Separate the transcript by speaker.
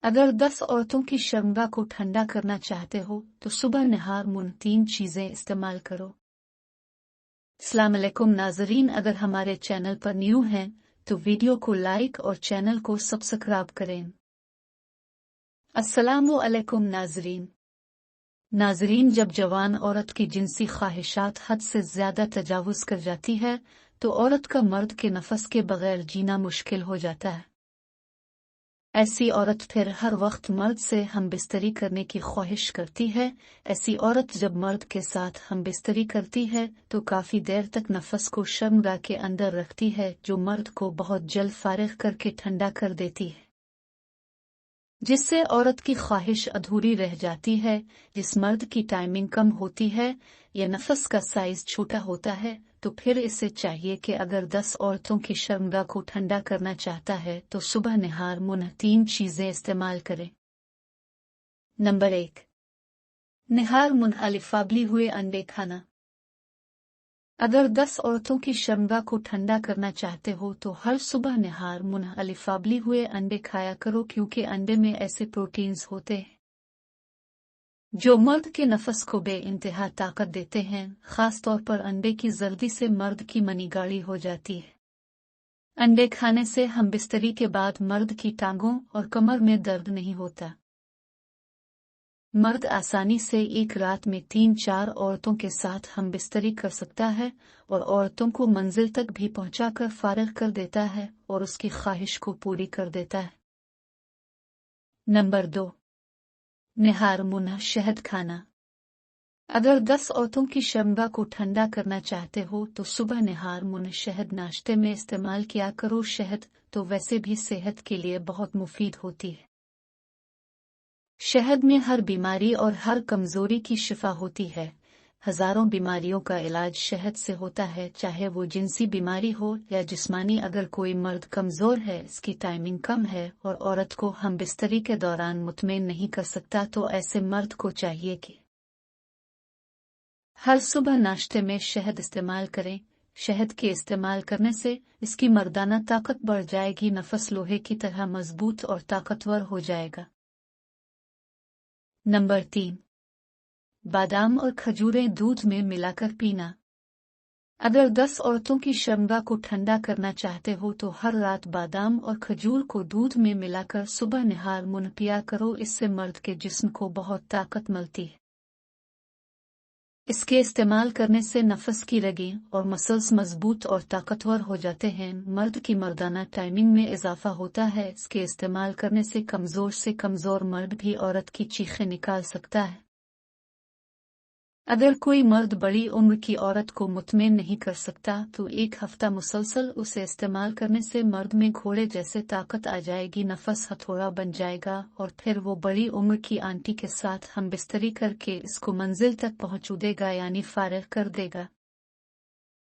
Speaker 1: अगर 10 औरतों की शर्मगाह को ठंडा करना चाहते हो तो सुबह नहार मुन 3 चीजें इस्तेमाल करो। अस्सलाम वालेकुम नाजरीन, अगर हमारे चैनल पर न्यू हैं तो वीडियो को लाइक और चैनल को सब्सक्राइब करें। अस्सलामु अलैकुम नाजरीन। जब जवान औरत की जिनसी ख्वाहिशात हद से ज्यादा तजावुज कर जाती है तो औरत का मर्द के नफस के बगैर जीना मुश्किल हो जाता है। ऐसी औरत फिर हर वक्त मर्द से हमबिस्तरी करने की ख्वाहिश करती है। ऐसी औरत जब मर्द के साथ हमबिस्तरी करती है तो काफी देर तक नफस को शर्मगाह के अंदर रखती है, जो मर्द को बहुत जल्द फारिग करके ठंडा कर देती है, जिससे औरत की ख्वाहिश अधूरी रह जाती है। जिस मर्द की टाइमिंग कम होती है या नफस का साइज छोटा होता है तो फिर इसे चाहिए कि अगर 10 औरतों की शर्मगाह को ठंडा करना चाहता है तो सुबह नहार मुन 3 चीजें इस्तेमाल करें। नंबर 1, नहार मुन अलिफाबली हुए अंडे खाना। अगर 10 औरतों की शर्मगाह को ठंडा करना चाहते हो तो हर सुबह नहार मुन अलिफाबली हुए अंडे खाया करो, क्योंकि अंडे में ऐसे प्रोटीन्स होते हैं जो मर्द के नफस को बेइंतहा ताकत देते हैं। खास तौर पर अंडे की जर्दी से मर्द की मनी गाढ़ी हो जाती है। अंडे खाने से हम बिस्तरी के बाद मर्द की टांगों और कमर में दर्द नहीं होता। मर्द आसानी से एक रात में 3-4 औरतों के साथ हम बिस्तरी कर सकता है और औरतों को मंजिल तक भी पहुंचाकर फारिग कर देता है और उसकी ख्वाहिश को पूरी कर देता है। नंबर 2, निहार मुन्ह शहद खाना। अगर 10 औरतों की शर्मगाह को ठंडा करना चाहते हो तो सुबह निहार मुन्ह शहद नाश्ते में इस्तेमाल किया करो। शहद तो वैसे भी सेहत के लिए बहुत मुफीद होती है। शहद में हर बीमारी और हर कमजोरी की शिफा होती है। हजारों बीमारियों का इलाज शहद से होता है, चाहे वो जिनसी बीमारी हो या जिस्मानी। अगर कोई मर्द कमजोर है, इसकी टाइमिंग कम है और औरत को हम बिस्तरी के दौरान मुतमईन नहीं कर सकता तो ऐसे मर्द को चाहिए कि हर सुबह नाश्ते में शहद इस्तेमाल करें। शहद के इस्तेमाल करने से इसकी मर्दाना ताकत बढ़ जाएगी, नफस लोहे की तरह मजबूत और ताकतवर हो जाएगा। नंबर 3, बादाम और खजूरें दूध में मिलाकर पीना। अगर 10 औरतों की शर्मगाह को ठंडा करना चाहते हो तो हर रात बादाम और खजूर को दूध में मिलाकर सुबह निहार मुन पिया करो। इससे मर्द के जिस्म को बहुत ताकत मिलती है। इसके इस्तेमाल करने से नफस की रगें और मसल्स मजबूत और ताकतवर हो जाते हैं। मर्द की मर्दाना टाइमिंग में इजाफा होता है। इसके इस्तेमाल करने से कमजोर मर्द भी औरत की चीखें निकाल सकता है। अगर कोई मर्द बड़ी उम्र की औरत को मुतमईन नहीं कर सकता तो 1 हफ्ता मुसलसल उसे इस्तेमाल करने से मर्द में घोड़े जैसे ताकत आ जाएगी, नफस हथौड़ा बन जाएगा और फिर वो बड़ी उम्र की आंटी के साथ हम बिस्तरी करके इसको मंजिल तक पहुंचा देगा, यानी फारिग कर देगा।